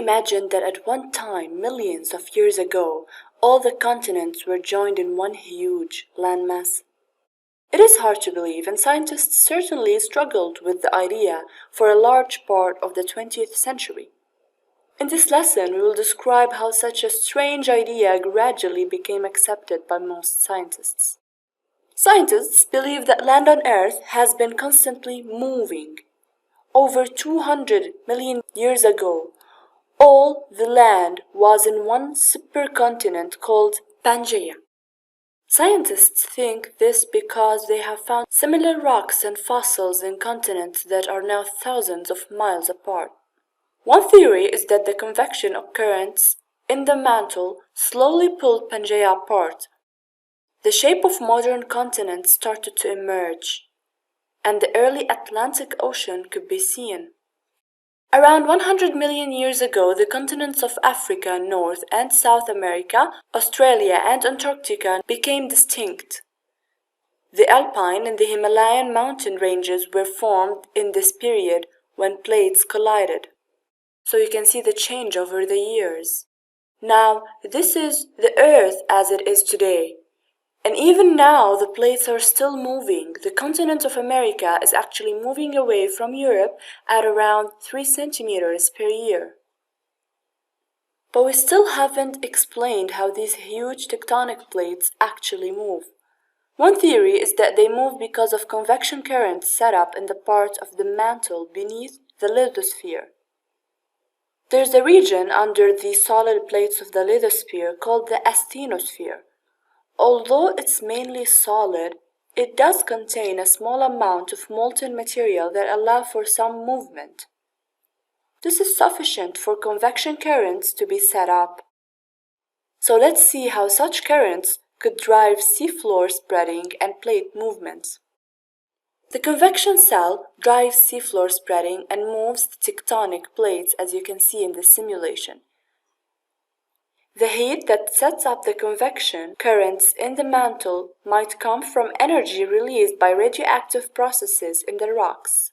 imagine that at one time, millions of years ago, all the continents were joined in one huge landmass? It is hard to believe, and scientists certainly struggled with the idea for a large part of the 20th century. In this lesson, we will describe how such a strange idea gradually became accepted by most scientists. Scientists believe that land on Earth has been constantly moving. Over 200 million years ago, all the land was in one supercontinent called Pangaea. Scientists think this because they have found similar rocks and fossils in continents that are now thousands of miles apart. One theory is that the convection currents in the mantle slowly pulled Pangaea apart. The shape of modern continents started to emerge, and the early Atlantic Ocean could be seen. Around 100 million years ago, the continents of Africa, North and South America, Australia and Antarctica became distinct. The Alpine and the Himalayan mountain ranges were formed in this period when plates collided. So you can see the change over the years. Now, this is the Earth as it is today. And even now, the plates are still moving. The continent of America is actually moving away from Europe at around 3 centimeters per year. But we still haven't explained how these huge tectonic plates actually move. One theory is that they move because of convection currents set up in the part of the mantle beneath the lithosphere. There's a region under the solid plates of the lithosphere called the asthenosphere. Although it's mainly solid, it does contain a small amount of molten material that allow for some movement. This is sufficient for convection currents to be set up. So let's see how such currents could drive seafloor spreading and plate movements. The convection cell drives seafloor spreading and moves the tectonic plates, as you can see in the simulation. The heat that sets up the convection currents in the mantle might come from energy released by radioactive processes in the rocks.